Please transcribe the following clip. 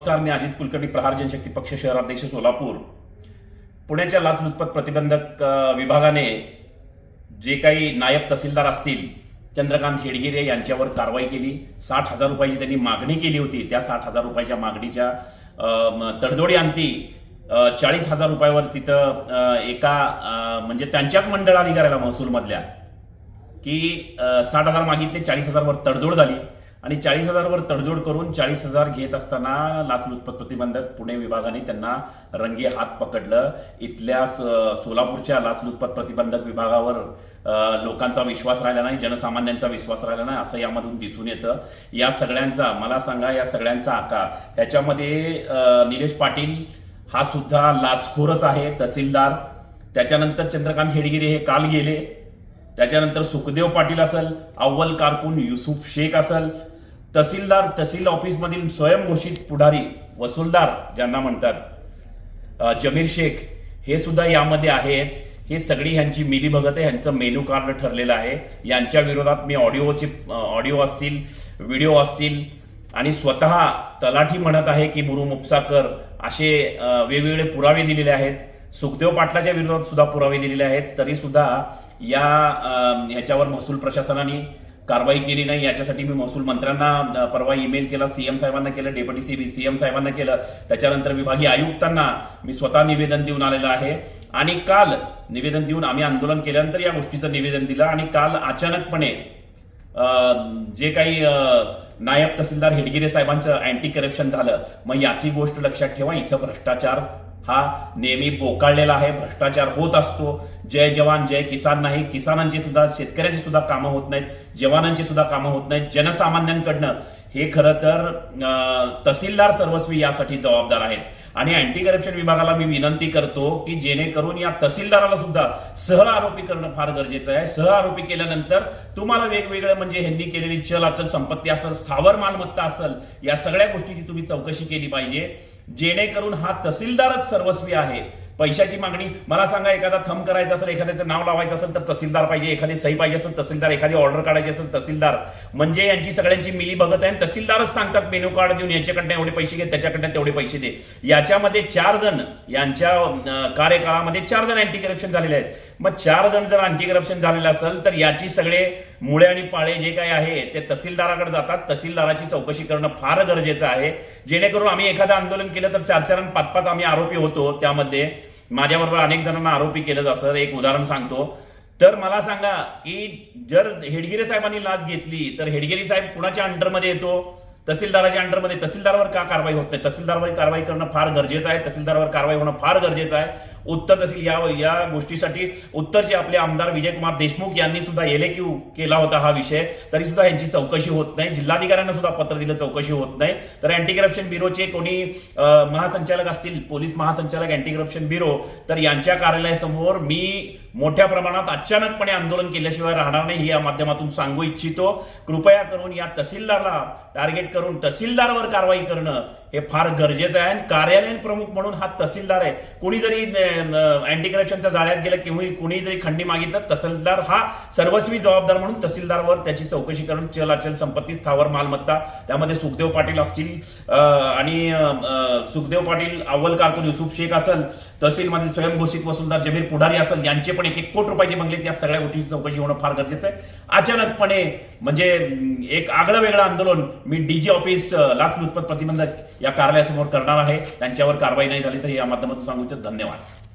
नमस्कार, मी अजित कुलकर्णी, प्रहार जनशक्ती पक्ष शहराध्यक्ष सोलापूर. पुण्याच्या लाचलुचपत प्रतिबंधक विभागाने जे काही नायब तहसीलदार असतील चंद्रकांत हेडगिरे यांच्यावर कारवाई केली. 60,000 रुपयाची त्यांनी मागणी केली होती. त्या 60,000 रुपयाच्या मागणीच्या तडजोडी अंती 40,000 रुपयावर तिथं एका म्हणजे त्यांच्याच मंडळ अधिकाऱ्याला महसूलमधल्या की 60,000 मागितले, 40,000 वर तडजोड झाली आणि 40,000 वर तडजोड करून 40,000 घेत असताना लाचलुचपत प्रतिबंधक पुणे विभागाने त्यांना रंगे हात पकडलं. इथल्या सोलापूरच्या लाचलुचपत प्रतिबंधक विभागावर लोकांचा विश्वास राहिला नाही, जनसामान्यांचा विश्वास राहिला नाही, असं यामधून दिसून येतं. या सगळ्यांचा मला सांगा, या सगळ्यांचा आकार ह्याच्यामध्ये निलेश पाटील हा सुद्धा लाचखोरच आहे, तहसीलदार. त्याच्यानंतर चंद्रकांत हेडगिरे हे काल गेले. त्याच्यानंतर सुखदेव पाटील असेल, अव्वल कारकून युसुफ शेख असेल, तहसीलदार, तहसील ऑफिसमधील स्वयंघोषित पुढारी, वसूलदार ज्यांना म्हणतात, जमीर शेख, हे सुद्धा यामध्ये आहेत. हे सगळी ह्यांची मिलीभगत आहे, ह्यांचं मेनू कार्ड ठरलेलं आहे. यांच्या विरोधात मी ऑडिओ असतील, व्हिडिओ असतील आणि स्वतः तलाठी म्हणत आहे की मुरुम उपसाकर असे वेगवेगळे पुरावे दिलेले आहेत. सुखदेव पाटलाच्या विरोधात सुद्धा पुरावे दिलेले आहेत. तरी सुद्धा ह्याच्यावर महसूल प्रशासनाने कारवाई केली नाही. याच्यासाठी मी महसूल मंत्र्यांना परवा ईमेल केला, सीएम साहेबांना केलं, डेप्युटी सीएम साहेबांना केलं. त्याच्यानंतर विभागीय आयुक्तांना मी स्वतः निवेदन देऊन आलेलं आहे. आणि काल निवेदन देऊन आम्ही आंदोलन केल्यानंतर या गोष्टीचं निवेदन दिलं. आणि काल अचानकपणे जे काही नायब तहसीलदार हेडगिरे साहेबांचं अँटी करप्शन झालं. मग याची गोष्ट लक्षात ठेवा, इथं भ्रष्टाचार हा नेहमी बोकाळलेला आहे. भ्रष्टाचार होत असतो. जय जवान जय किसान नाही. किसानांची सुद्धा, शेतकऱ्यांची सुद्धा कामं होत नाहीत, जवानांची सुद्धा कामं होत नाहीत. जनसामान्यांकडनं हे खरं तर तहसीलदार सर्वस्वी यासाठी जबाबदार आहेत. आणि अँटी करप्शन विभागाला मी विनंती करतो की जेणेकरून या तहसीलदाराला सुद्धा सह आरोपी करणं फार गरजेचं आहे. सह आरोपी केल्यानंतर तुम्हाला वेगवेगळे म्हणजे ह्यांनी केलेली चल अचल संपत्ती असेल, स्थावर मालमत्ता असेल, या सगळ्या गोष्टीची तुम्ही चौकशी केली पाहिजे. जेणेकरून हा तहसीलदारच सर्वस्वी आहे. पैशाची मागणी, मला सांगा, एखादा थंब करायचा असेल, एखाद्याचं नाव लावायचं असेल तर तहसीलदार पाहिजे, एखादी सही पाहिजे असेल तहसीलदार, एखादी ऑर्डर काढायची असेल तहसीलदार. म्हणजे यांची सगळ्यांची मिली बघत आहे. तहसीलदारच सांगतात मेनू कार्ड देऊन, याच्याकडनं एवढे पैसे घे, त्याच्याकडनं तेवढे पैसे दे. याच्यामध्ये 4 जण, यांच्या कार्यकाळामध्ये 4 जण अँटी करप्शन झालेले आहेत. मग 4 जण जर अँटी करप्शन झालेले असेल तर याची सगळे मुळे आणि पाळे जे काही आहे ते तहसीलदाराकडे जातात. तहसीलदाराची चौकशी करणं फार गरजेचं आहे. जेणेकरून आम्ही एखादं आंदोलन केलं तर 4-4 आणि 5-5 आम्ही आरोपी होतो. त्यामध्ये माझ्याबरोबर अनेक जणांना आरोपी केलं जातं. एक उदाहरण सांगतो. तर मला सांगा की जर हेडगिरे साहेबांनी लाच घेतली तर हेडगिरे साहेब कुणाच्या अंडरमध्ये येतो? तहसीलदाराच्या अंडरमध्ये. तहसीलदारावर का कारवाई होत नाही? तहसीलदारावर कारवाई करणं फार गरजेचं आहे. तहसीलदारावर कारवाई होणं फार गरजेचं आहे. उत्तर तहसील या गोष्टीसाठी उत्तरचे आपले आमदार विजयकुमार देशमुख यांनी सुद्धा एलएक्यू केला होता हा विषय. तरी सुद्धा यांची चौकशी होत नाही. जिल्हाधिकाऱ्यांना सुद्धा पत्र दिलं, चौकशी होत नाही. तर अँटी करप्शन ब्युरोचे कोणी महासंचालक असतील, पोलीस महासंचालक, अँटी करप्शन ब्युरो, तर यांच्या कार्यालयासमोर मी मोठ्या प्रमाणात अचानकपणे आंदोलन केल्याशिवाय राहणार नाही, हे या माध्यमातून सांगू इच्छितो. कृपया करून या तहसीलदारला टार्गेट करून तहसीलदारवर कारवाई करणं हे फार गरजेचं आहे. कार्यालयीन प्रमुख म्हणून हा तहसीलदार आहे. कोणी जरी अँटी करप्शनच्या जाळ्यात गेलं किंवा कोणी जरी खंडी मागितलं, तहसीलदार हा सर्वस्वी जबाबदार म्हणून तहसीलदारवर त्याची चौकशी करून चल अचल संपत्ती, स्थावर मालमत्ता, त्यामध्ये सुखदेव पाटील असतील आणि सुखदेव पाटील, अव्वल कारकून युसुफ शेख असेल, तहसीलमधील स्वयंघोषित वसूलदार जमीर पुढारी असेल, यांचे पण 1-1 कोटी रुपयाचे बंगले, या सगळ्या गोष्टीची चौकशी होणं फार गरजेचं आहे. अचानकपणे म्हणजे एक आगळं वेगळं आंदोलन मी डीजी ऑफिस लाचलुचपत प्रतिबंधक या कार्यालयासमोर करणार आहे. त्यांच्यावर कारवाई नाही झाली तर या माध्यमातून सांगू इच्छितो. धन्यवाद.